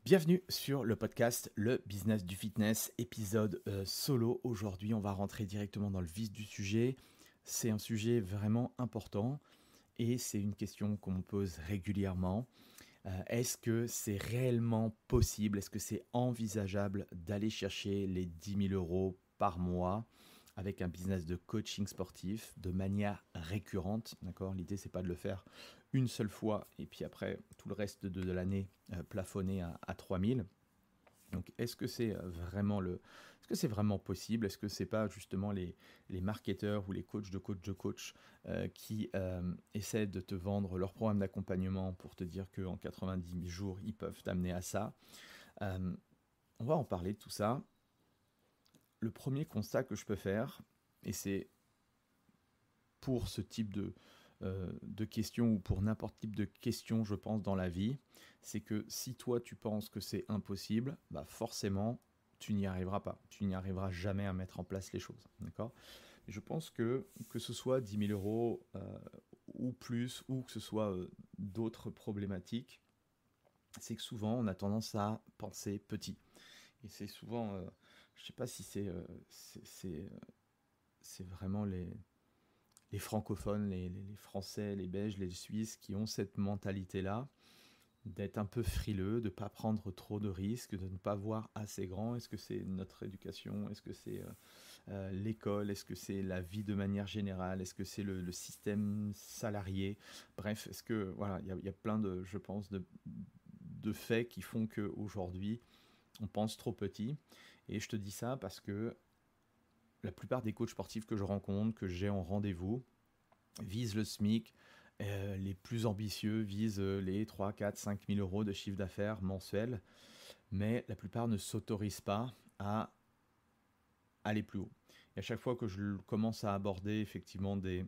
Bienvenue sur le podcast Le Business du Fitness, épisode solo. Aujourd'hui, on va rentrer directement dans le vif du sujet. C'est un sujet vraiment important et c'est une question qu'on me pose régulièrement. Est-ce que c'est réellement possible, est-ce que c'est envisageable d'aller chercher les 10 000 euros par mois avec un business de coaching sportif de manière récurrente, d'accord? L'idée, c'est pas de le faire une seule fois et puis après tout le reste de l'année plafonné à 3 000. Donc, est-ce que c'est vraiment possible? Est-ce que c'est pas justement les marketeurs ou les coachs qui essaient de te vendre leur programme d'accompagnement pour te dire qu'en 90 jours, ils peuvent t'amener à ça? Euh, on va en parler de tout ça. Le premier constat que je peux faire, et c'est pour ce type de questions ou pour n'importe type de questions, je pense, dans la vie, c'est que si toi tu penses que c'est impossible, bah forcément tu n'y arriveras pas. Tu n'y arriveras jamais à mettre en place les choses. D'accord? Et je pense que ce soit 10 000 euros ou plus, ou que ce soit d'autres problématiques, c'est que souvent on a tendance à penser petit. Et c'est souvent, je ne sais pas si c'est vraiment les francophones, les Français, les Belges, les Suisses qui ont cette mentalité-là, d'être un peu frileux, de ne pas prendre trop de risques, de ne pas voir assez grand. Est-ce que c'est notre éducation? Est-ce que c'est l'école? Est-ce que c'est la vie de manière générale? Est-ce que c'est le système salarié? Bref, est-ce que voilà, il y a plein de, je pense, de faits qui font qu'aujourd'hui, on pense trop petit. Et je te dis ça parce que la plupart des coachs sportifs que je rencontre, que j'ai en rendez-vous, visent le SMIC. Les plus ambitieux visent les 3, 4, 5 000 euros de chiffre d'affaires mensuel. Mais la plupart ne s'autorisent pas à aller plus haut. Et à chaque fois que je commence à aborder effectivement des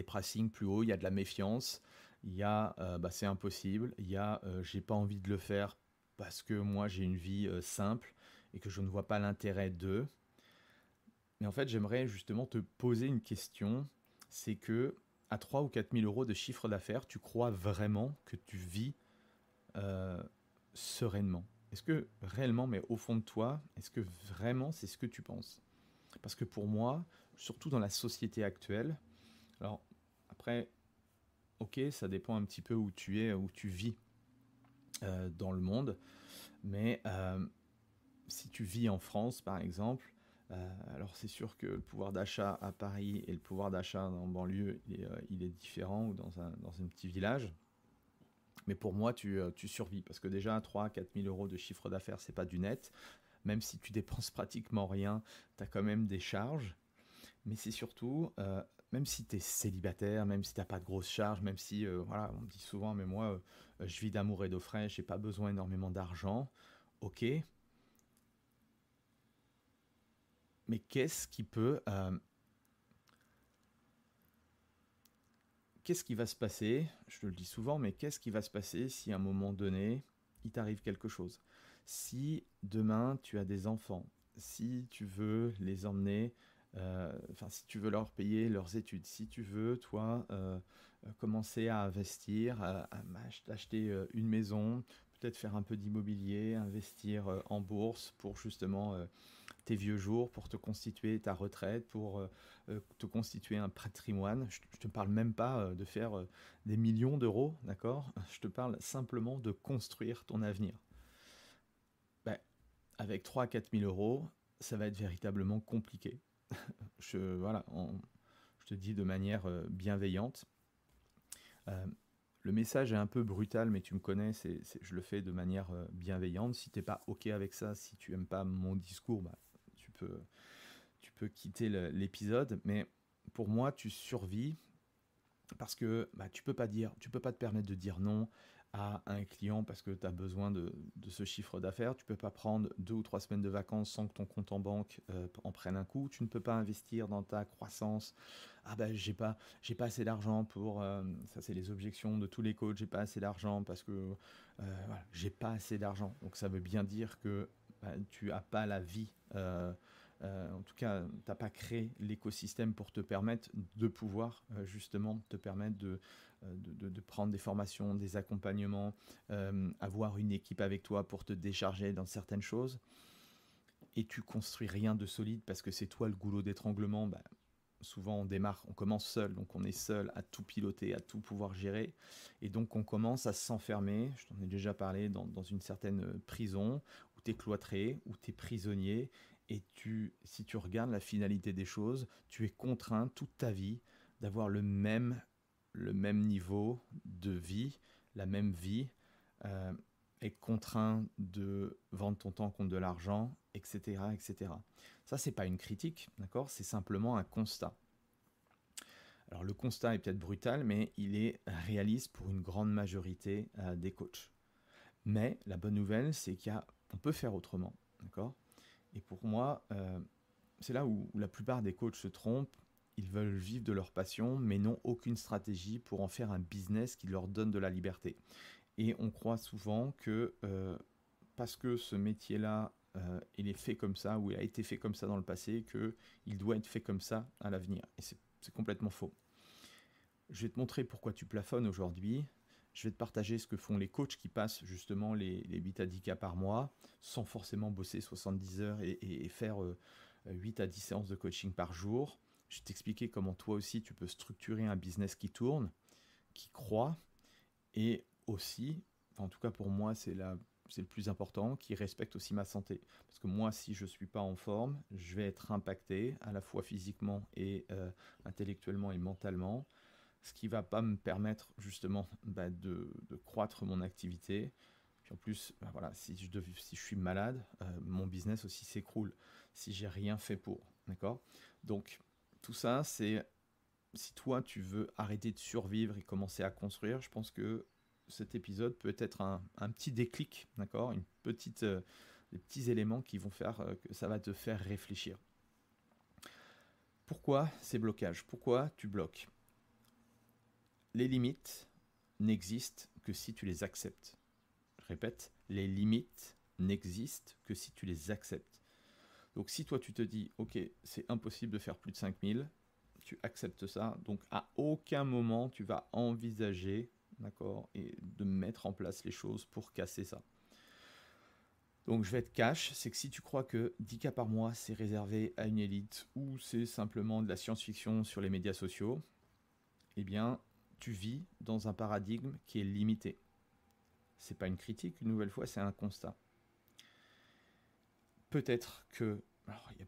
pricing plus hauts, il y a de la méfiance, il y a c'est impossible, il y a j'ai pas envie de le faire parce que moi j'ai une vie simple et que je ne vois pas l'intérêt d'eux. Mais en fait, j'aimerais justement te poser une question, c'est que à 3 ou 4 000 euros de chiffre d'affaires, tu crois vraiment que tu vis euh, sereinement? Est-ce que réellement, mais au fond de toi, est-ce que vraiment c'est ce que tu penses? Parce que pour moi, surtout dans la société actuelle, alors après, ok, ça dépend un petit peu où tu es, où tu vis dans le monde, mais si tu vis en France, par exemple, alors c'est sûr que le pouvoir d'achat à Paris et le pouvoir d'achat en banlieue, il est différent ou dans un petit village. Mais pour moi, tu survis parce que déjà 3 4 000 euros de chiffre d'affaires, c'est pas du net. Même si tu dépenses pratiquement rien, tu as quand même des charges. Mais c'est surtout, même si tu es célibataire, même si tu n'as pas de grosses charges, même si, voilà, on me dit souvent, mais moi, je vis d'amour et d'eau fraîche, j'ai pas besoin énormément d'argent. Ok, mais qu'est-ce qui va se passer? Je te le dis souvent, mais qu'est-ce qui va se passer si à un moment donné, il t'arrive quelque chose? Si demain tu as des enfants, si tu veux les emmener, enfin si tu veux leur payer leurs études, si tu veux, toi, commencer à investir, à acheter une maison, peut-être faire un peu d'immobilier, investir en bourse pour justement tes vieux jours, pour te constituer ta retraite, pour te constituer un patrimoine. Je ne te parle même pas de faire des millions d'euros, d'accord? Je te parle simplement de construire ton avenir. Ben, avec 3 à 4 000 euros, ça va être véritablement compliqué. Voilà, je te dis de manière bienveillante. Euh, le message est un peu brutal, mais tu me connais, je le fais de manière bienveillante. Si tu n'es pas OK avec ça, si tu n'aimes pas mon discours, bah, tu peux, tu peux quitter l'épisode. Mais pour moi, tu survis parce que bah, tu peux pas te permettre de dire non à un client parce que tu as besoin de ce chiffre d'affaires. Tu peux pas prendre 2 ou 3 semaines de vacances sans que ton compte en banque en prenne un coup. Tu ne peux pas investir dans ta croissance. Ah ben j'ai pas assez d'argent pour ça, c'est les objections de tous les coachs. J'ai pas assez d'argent parce que voilà, j'ai pas assez d'argent. Donc ça veut bien dire que bah, tu as pas la vie en tout cas, tu n'as pas créé l'écosystème pour te permettre de pouvoir justement te permettre de prendre des formations, des accompagnements, avoir une équipe avec toi pour te décharger dans certaines choses, et tu construis rien de solide parce que c'est toi le goulot d'étranglement, bah, souvent on démarre, on commence seul, donc on est seul à tout piloter, à tout pouvoir gérer, et donc on commence à s'enfermer, je t'en ai déjà parlé, dans une certaine prison, où tu es cloîtré, où tu es prisonnier, et si tu regardes la finalité des choses, tu es contraint toute ta vie d'avoir le même niveau de vie, la même vie, euh, et contraint de vendre ton temps contre de l'argent, etc., etc. Ça, c'est pas une critique, d'accord? C'est simplement un constat. Alors le constat est peut-être brutal, mais il est réaliste pour une grande majorité des coachs. Mais la bonne nouvelle, c'est qu'on peut faire autrement, d'accord? Et pour moi, c'est là où la plupart des coachs se trompent. Ils veulent vivre de leur passion, mais n'ont aucune stratégie pour en faire un business qui leur donne de la liberté. Et on croit souvent que parce que ce métier-là, il est fait comme ça, ou il a été fait comme ça dans le passé, qu'il doit être fait comme ça à l'avenir. Et c'est complètement faux. Je vais te montrer pourquoi tu plafonnes aujourd'hui. Je vais te partager ce que font les coachs qui passent justement les 8 à 10 cas par mois, sans forcément bosser 70 heures et faire 8 à 10 séances de coaching par jour. Je vais t'expliquer comment toi aussi tu peux structurer un business qui tourne, qui croît, et aussi, enfin, en tout cas pour moi c'est le plus important, qui respecte aussi ma santé. Parce que moi, si je ne suis pas en forme, je vais être impacté à la fois physiquement et intellectuellement et mentalement, ce qui ne va pas me permettre justement de croître mon activité. Puis en plus, bah voilà, si je suis malade, mon business aussi s'écroule si j'ai rien fait pour. D'accord? Donc tout ça, c'est si toi tu veux arrêter de survivre et commencer à construire, je pense que cet épisode peut être un petit déclic, d'accord? Des petits éléments qui vont faire que ça va te faire réfléchir. Pourquoi ces blocages? Pourquoi tu bloques? Les limites n'existent que si tu les acceptes. Je répète, les limites n'existent que si tu les acceptes. Donc si toi tu te dis, ok, c'est impossible de faire plus de 5000, tu acceptes ça, donc à aucun moment tu vas envisager, d'accord, et de mettre en place les choses pour casser ça. Donc je vais être cash, c'est que si tu crois que 10 cas par mois c'est réservé à une élite ou c'est simplement de la science-fiction sur les médias sociaux, eh bien tu vis dans un paradigme qui est limité. C'est pas une critique, une nouvelle fois, c'est un constat. Peut-être que, alors il y a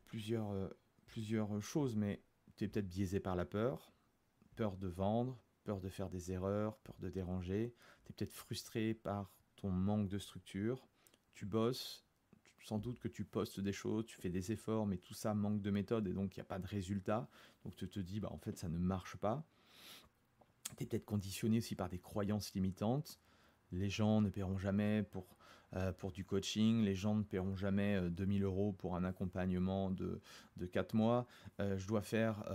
plusieurs choses, mais tu es peut-être biaisé par la peur de vendre, peur de faire des erreurs, peur de déranger. Tu es peut-être frustré par ton manque de structure. Tu bosses, sans doute que tu postes des choses, tu fais des efforts, mais tout ça manque de méthode et donc il n'y a pas de résultat. Donc tu te dis, bah, en fait, ça ne marche pas. Tu es peut-être conditionné aussi par des croyances limitantes. Les gens ne paieront jamais pour du coaching, les gens ne paieront jamais 2000 € pour un accompagnement de 4 mois. Je dois faire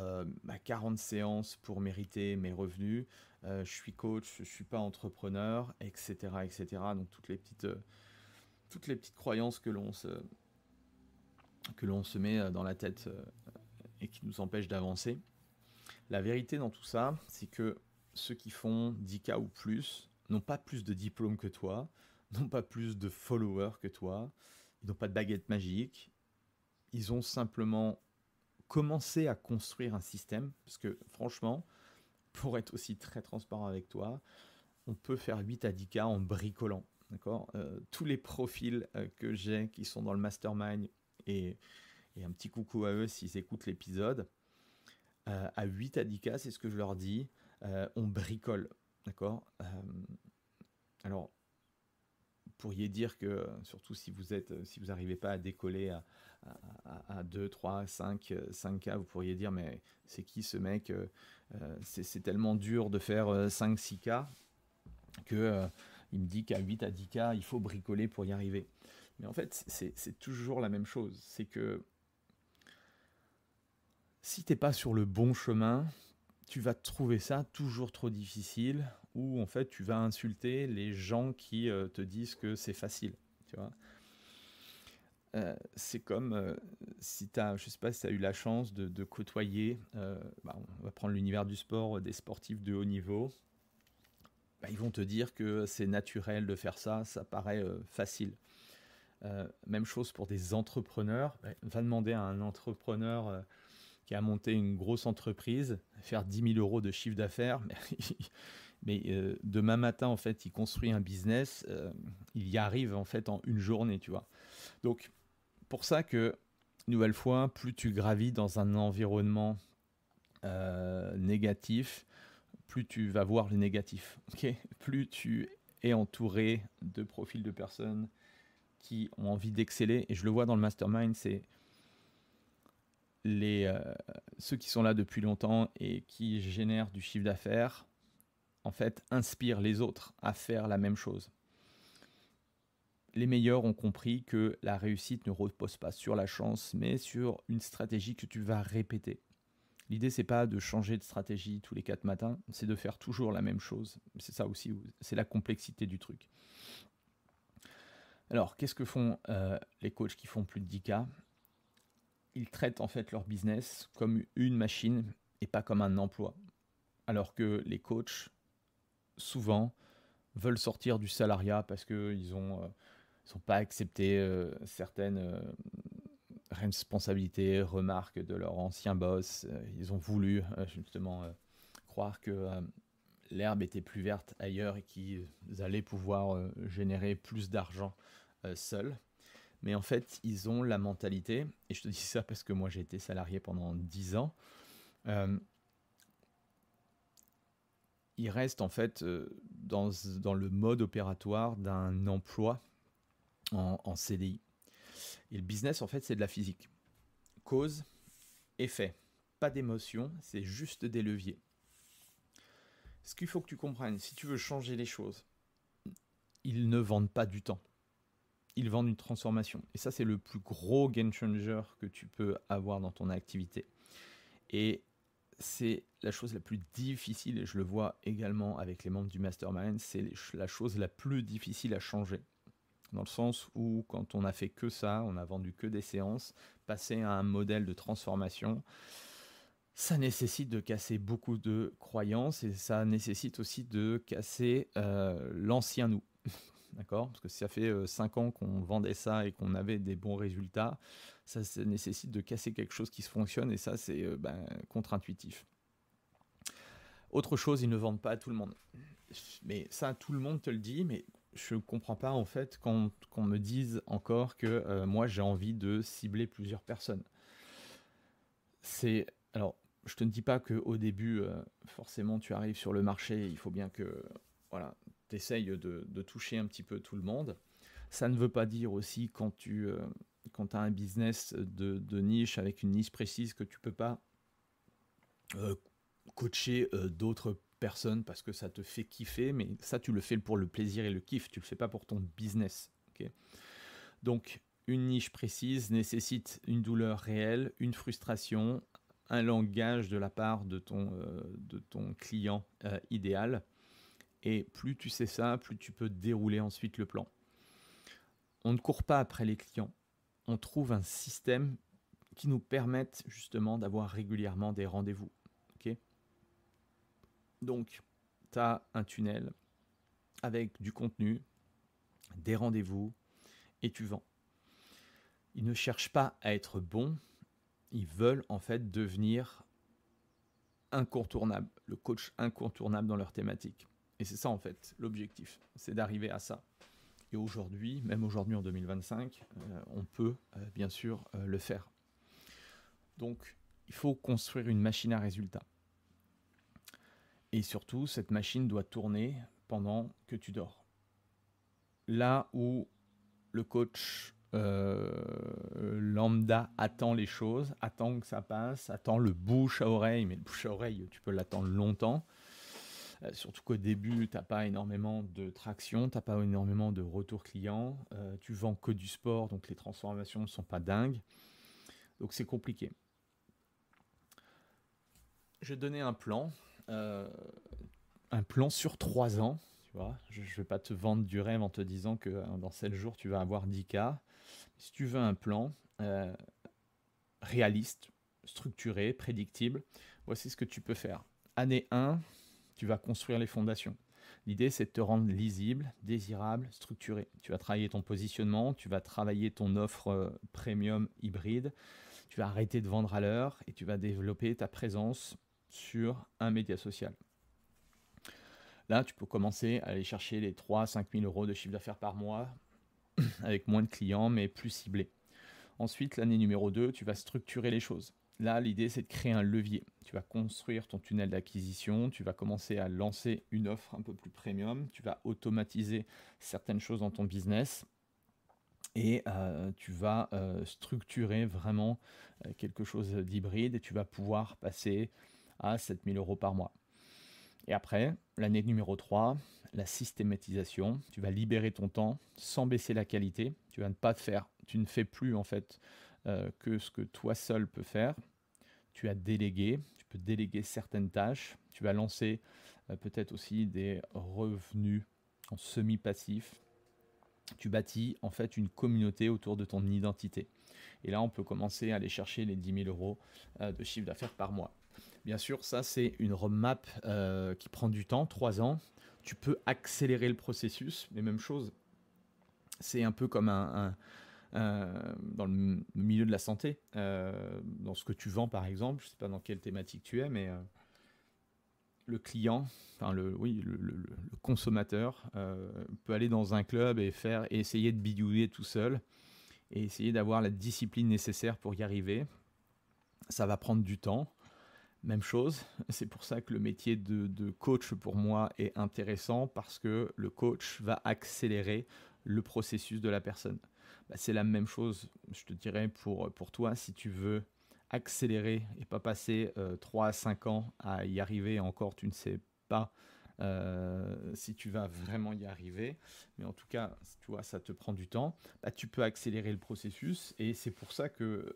40 séances pour mériter mes revenus. Je suis coach, je ne suis pas entrepreneur, etc., etc. Donc toutes les petites croyances que l'on se met dans la tête et qui nous empêchent d'avancer. La vérité dans tout ça, c'est que ceux qui font 10K ou plus n'ont pas plus de diplômes que toi, n'ont pas plus de followers que toi, ils n'ont pas de baguette magique, ils ont simplement commencé à construire un système, parce que franchement, pour être aussi très transparent avec toi, on peut faire 8 à 10K en bricolant, d'accord? Tous les profils que j'ai qui sont dans le mastermind, et un petit coucou à eux s'ils écoutent l'épisode, à 8 à 10K, c'est ce que je leur dis, on bricole, d'accord? Alors, vous pourriez dire que, surtout si vous n'arrivez pas à décoller à 2, 3, 5K, vous pourriez dire, mais c'est qui ce mec? C'est tellement dur de faire 5, 6K que il me dit qu'à 8 à 10K, il faut bricoler pour y arriver. Mais en fait, c'est toujours la même chose. C'est que si tu n'es pas sur le bon chemin, tu vas trouver ça toujours trop difficile, ou en fait tu vas insulter les gens qui te disent que c'est facile, tu vois. C'est comme si tu as, je sais pas si tu as eu la chance de côtoyer, on va prendre l'univers du sport, des sportifs de haut niveau. Ils vont te dire que c'est naturel de faire ça, ça paraît facile. Même chose pour des entrepreneurs. Va demander à un entrepreneur qui a monté une grosse entreprise, faire 10 000 euros de chiffre d'affaires, mais demain matin, en fait, il construit un business, il y arrive en fait en une journée, tu vois. Donc, pour ça que, nouvelle fois, plus tu gravis dans un environnement négatif, plus tu vas voir le négatif. Okay, plus tu es entouré de profils de personnes qui ont envie d'exceller, et je le vois dans le mastermind, c'est ceux qui sont là depuis longtemps et qui génèrent du chiffre d'affaires, en fait, inspirent les autres à faire la même chose. Les meilleurs ont compris que la réussite ne repose pas sur la chance, mais sur une stratégie que tu vas répéter. L'idée, c'est pas de changer de stratégie tous les 4 matins, c'est de faire toujours la même chose. C'est ça aussi, c'est la complexité du truc. Alors, qu'est-ce que font les coachs qui font plus de 10K? Ils traitent en fait leur business comme une machine et pas comme un emploi. Alors que les coachs, souvent, veulent sortir du salariat parce qu'ils n'ont pas accepté certaines responsabilités, remarques de leur ancien boss. Ils ont voulu justement croire que l'herbe était plus verte ailleurs et qu'ils allaient pouvoir générer plus d'argent seuls. Mais en fait, ils ont la mentalité, et je te dis ça parce que moi j'ai été salarié pendant 10 ans, ils restent en fait dans le mode opératoire d'un emploi en CDI. Et le business, en fait, c'est de la physique. Cause, effet. Pas d'émotion, c'est juste des leviers. Ce qu'il faut que tu comprennes, si tu veux changer les choses, ils ne vendent pas du temps. Ils vendent une transformation. Et ça, c'est le plus gros game changer que tu peux avoir dans ton activité. Et c'est la chose la plus difficile, et je le vois également avec les membres du mastermind, c'est la chose la plus difficile à changer. Dans le sens où, quand on a fait que ça, on a vendu que des séances, passer à un modèle de transformation, ça nécessite de casser beaucoup de croyances, et ça nécessite aussi de casser l'ancien nous. D'accord? Parce que si ça fait 5 ans qu'on vendait ça et qu'on avait des bons résultats, ça nécessite de casser quelque chose qui se fonctionne, et ça, c'est contre-intuitif. Autre chose, ils ne vendent pas à tout le monde. Mais ça, tout le monde te le dit, mais je ne comprends pas en fait qu'on me dise encore que moi, j'ai envie de cibler plusieurs personnes. Alors, je te ne dis pas qu'au début, forcément, tu arrives sur le marché, il faut bien que voilà, tu essayes de toucher un petit peu tout le monde. Ça ne veut pas dire aussi quand tu as un business de niche avec une niche précise que tu ne peux pas coacher d'autres personnes parce que ça te fait kiffer, mais ça tu le fais pour le plaisir et le kiff, tu le fais pas pour ton business. Okay. Donc une niche précise nécessite une douleur réelle, une frustration, un langage de la part de ton client idéal. Et plus tu sais ça, plus tu peux dérouler ensuite le plan. On ne court pas après les clients. On trouve un système qui nous permette justement d'avoir régulièrement des rendez-vous. Okay. Donc, tu as un tunnel avec du contenu, des rendez-vous, et tu vends. Ils ne cherchent pas à être bons, ils veulent en fait devenir incontournables, le coach incontournable dans leur thématique. Et c'est ça en fait l'objectif, c'est d'arriver à ça. Et aujourd'hui, même aujourd'hui en 2025, on peut bien sûr le faire. Donc, il faut construire une machine à résultats. Et surtout, cette machine doit tourner pendant que tu dors. Là où le coach lambda attend les choses, attend que ça passe, attend le bouche à oreille, mais le bouche à oreille, tu peux l'attendre longtemps. Surtout qu'au début, tu n'as pas énormément de traction, tu n'as pas énormément de retour client, tu vends que du sport, donc les transformations ne sont pas dingues. Donc c'est compliqué. Je donnais un plan sur 3 ans. Tu vois, je ne vais pas te vendre du rêve en te disant que dans 7 jours, tu vas avoir 10K. Si tu veux un plan euh, réaliste, structuré, prédictible, voici ce que tu peux faire. Année 1, tu vas construire les fondations. L'idée, c'est de te rendre lisible, désirable, structuré. Tu vas travailler ton positionnement, tu vas travailler ton offre premium hybride, tu vas arrêter de vendre à l'heure et tu vas développer ta présence sur un média social. Là, tu peux commencer à aller chercher les 3 5 000 euros de chiffre d'affaires par mois avec moins de clients, mais plus ciblé. Ensuite, l'année numéro 2, tu vas structurer les choses. Là, l'idée, c'est de créer un levier. Tu vas construire ton tunnel d'acquisition, tu vas commencer à lancer une offre un peu plus premium, tu vas automatiser certaines choses dans ton business et tu vas structurer vraiment quelque chose d'hybride et tu vas pouvoir passer à 7 000 euros par mois. Et après, l'année numéro 3, la systématisation. Tu vas libérer ton temps sans baisser la qualité. Tu ne fais plus en fait que ce que toi seul peux faire. Tu as délégué, tu peux déléguer certaines tâches. Tu vas lancer peut-être aussi des revenus en semi-passif. Tu bâtis en fait une communauté autour de ton identité. Et là, on peut commencer à aller chercher les 10 000 euros de chiffre d'affaires par mois. Bien sûr, ça, c'est une roadmap qui prend du temps, 3 ans. Tu peux accélérer le processus, mais même chose, c'est un peu comme dans le milieu de la santé, dans ce que tu vends par exemple, je ne sais pas dans quelle thématique tu es, mais le client, enfin le consommateur peut aller dans un club et essayer de bidouiller tout seul et essayer d'avoir la discipline nécessaire pour y arriver. Ça va prendre du temps. Même chose, c'est pour ça que le métier de coach pour moi est intéressant parce que le coach va accélérer le processus de la personne. C'est la même chose, je te dirais, pour toi, si tu veux accélérer et pas passer 3 à 5 ans à y arriver, encore tu ne sais pas si tu vas vraiment y arriver, mais en tout cas, tu vois, ça te prend du temps, tu peux accélérer le processus et c'est pour ça que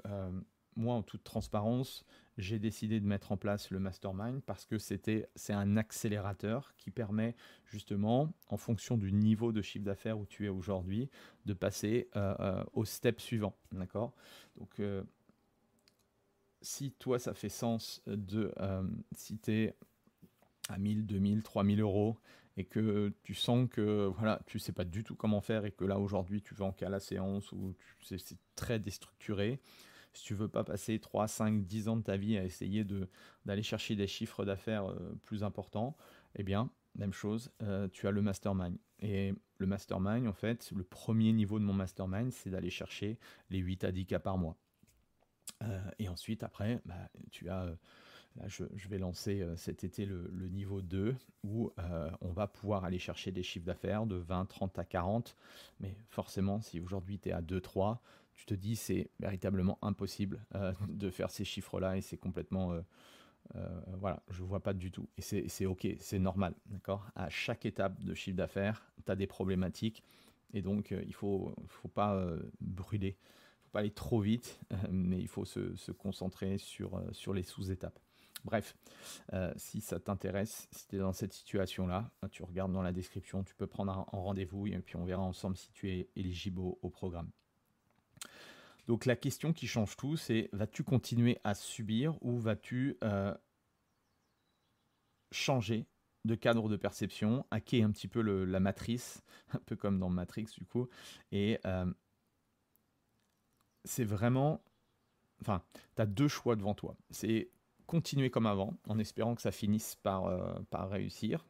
moi, en toute transparence, j'ai décidé de mettre en place le mastermind parce que c'est un accélérateur qui permet justement, en fonction du niveau de chiffre d'affaires où tu es aujourd'hui, de passer au step suivant. D'accord? Donc, si toi, ça fait sens si tu es à 1000, 2000, 3000 euros et que tu sens que voilà, tu ne sais pas du tout comment faire et que là, aujourd'hui, tu vends qu'à la séance ou c'est très déstructuré. Si tu veux pas passer 3, 5, 10 ans de ta vie à essayer d'aller chercher des chiffres d'affaires plus importants, eh bien, même chose, tu as le mastermind. Et le mastermind, en fait, le premier niveau de mon mastermind, c'est d'aller chercher les 8 à 10 cas par mois. Et ensuite, après, tu as... Là, je vais lancer cet été le niveau 2 où on va pouvoir aller chercher des chiffres d'affaires de 20, 30 à 40. Mais forcément, si aujourd'hui tu es à 2, 3, tu te dis c'est véritablement impossible de faire ces chiffres-là et c'est complètement... voilà, je ne vois pas du tout. Et c'est OK, c'est normal. D'accord. À chaque étape de chiffre d'affaires, tu as des problématiques et donc il ne faut pas brûler. Il ne faut pas aller trop vite, mais il faut se concentrer sur les sous-étapes. Bref, si ça t'intéresse, si tu es dans cette situation-là, tu regardes dans la description, tu peux prendre un rendez-vous et puis on verra ensemble si tu es éligible au programme. Donc la question qui change tout, c'est vas-tu continuer à subir ou vas-tu changer de cadre de perception, hacker un petit peu la matrice, un peu comme dans Matrix du coup, et c'est vraiment... Enfin, tu as 2 choix devant toi. C'est continuer comme avant, en espérant que ça finisse par réussir.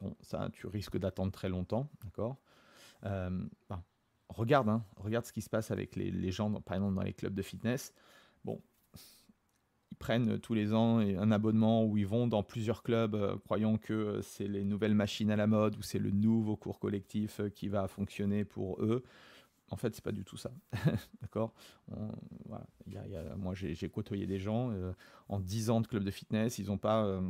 Bon, ça, tu risques d'attendre très longtemps, d'accord. Regarde ce qui se passe avec les gens, par exemple, dans les clubs de fitness. Bon, ils prennent tous les ans un abonnement où ils vont dans plusieurs clubs, croyant que c'est les nouvelles machines à la mode ou c'est le nouveau cours collectif qui va fonctionner pour eux. En fait, c'est pas du tout ça. D'accord. Voilà. Moi, j'ai côtoyé des gens en 10 ans de club de fitness, ils n'ont pas...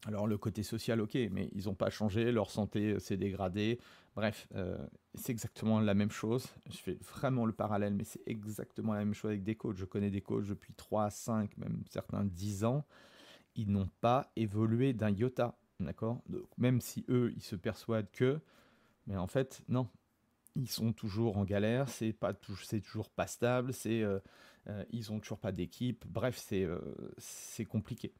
alors, le côté social, ok, mais ils n'ont pas changé, leur santé s'est dégradée. Bref, c'est exactement la même chose. Je fais vraiment le parallèle, mais c'est exactement la même chose avec des coachs. Je connais des coachs depuis 3, 5, même certains 10 ans. Ils n'ont pas évolué d'un iota. d'accord? Donc, même si eux, ils se persuadent que, mais en fait, non. Ils sont toujours en galère, c'est toujours pas stable, ils ont toujours pas d'équipe. Bref, c'est compliqué.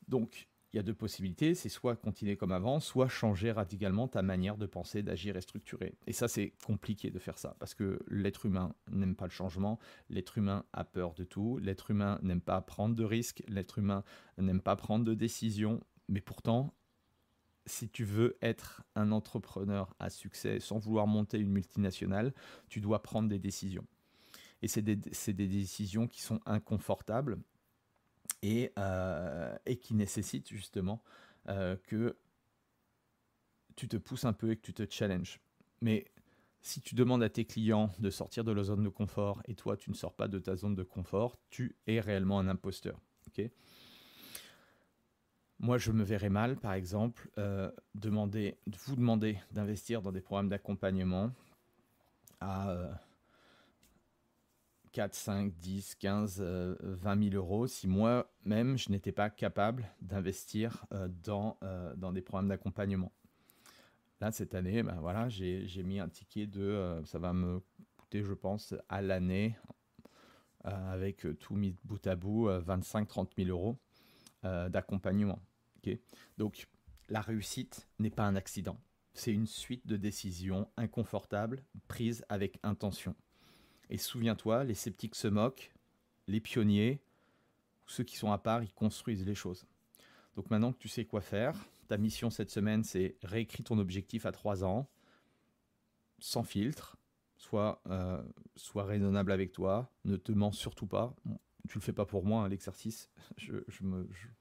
Donc, il y a deux possibilités, c'est soit continuer comme avant, soit changer radicalement ta manière de penser, d'agir et structurer. Et ça, c'est compliqué de faire ça, parce que l'être humain n'aime pas le changement, l'être humain a peur de tout, l'être humain n'aime pas prendre de risques, l'être humain n'aime pas prendre de décisions, mais pourtant, si tu veux être un entrepreneur à succès sans vouloir monter une multinationale, tu dois prendre des décisions. Et c'est des décisions qui sont inconfortables et qui nécessitent justement que tu te pousses un peu et que tu te challenges. Mais si tu demandes à tes clients de sortir de leur zone de confort et toi tu ne sors pas de ta zone de confort, tu es réellement un imposteur. Ok. Moi, je me verrais mal, par exemple, vous demander d'investir dans des programmes d'accompagnement à 4, 5, 10, 15, 20 000 euros si moi-même, je n'étais pas capable d'investir dans des programmes d'accompagnement. Là, cette année, ben voilà, j'ai mis un ticket ça va me coûter, je pense, à l'année, avec tout mis bout à bout, 25-30 000 euros d'accompagnement. Ok. Donc, la réussite n'est pas un accident. C'est une suite de décisions inconfortables prises avec intention. Et souviens-toi, les sceptiques se moquent, les pionniers, ceux qui sont à part, ils construisent les choses. Donc maintenant que tu sais quoi faire, ta mission cette semaine, c'est réécrire ton objectif à 3 ans, sans filtre, sois raisonnable avec toi, ne te mens surtout pas. Bon, tu le fais pas pour moi, hein, l'exercice,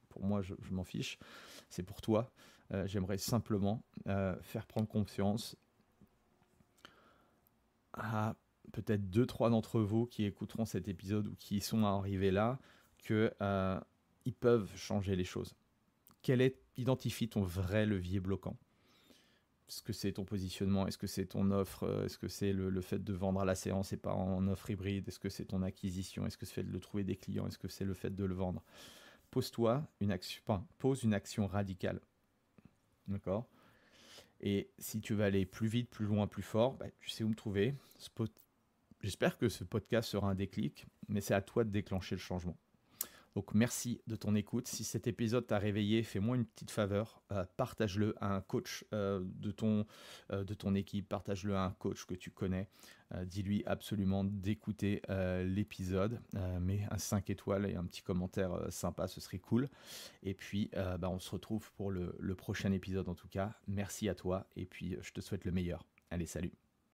pour moi, je m'en fiche. C'est pour toi. J'aimerais simplement faire prendre confiance à peut-être 2-3 d'entre vous qui écouteront cet épisode ou qui sont arrivés là, que ils peuvent changer les choses. Identifie ton vrai levier bloquant. Est-ce que c'est ton positionnement? Est-ce que c'est ton offre? Est-ce que c'est le fait de vendre à la séance et pas en offre hybride? Est-ce que c'est ton acquisition? Est-ce que c'est le fait de trouver des clients? Est-ce que c'est le fait de le vendre? Pose une action radicale. D'accord? Et si tu veux aller plus vite, plus loin, plus fort, bah, tu sais où me trouver. J'espère que ce podcast sera un déclic, mais c'est à toi de déclencher le changement. Donc merci de ton écoute. Si cet épisode t'a réveillé, fais-moi une petite faveur. Partage-le à un coach de ton équipe, partage-le à un coach que tu connais. Dis-lui absolument d'écouter l'épisode. Mets un 5 étoiles et un petit commentaire sympa, ce serait cool. Et puis on se retrouve pour le prochain épisode en tout cas. Merci à toi et puis je te souhaite le meilleur. Allez, salut.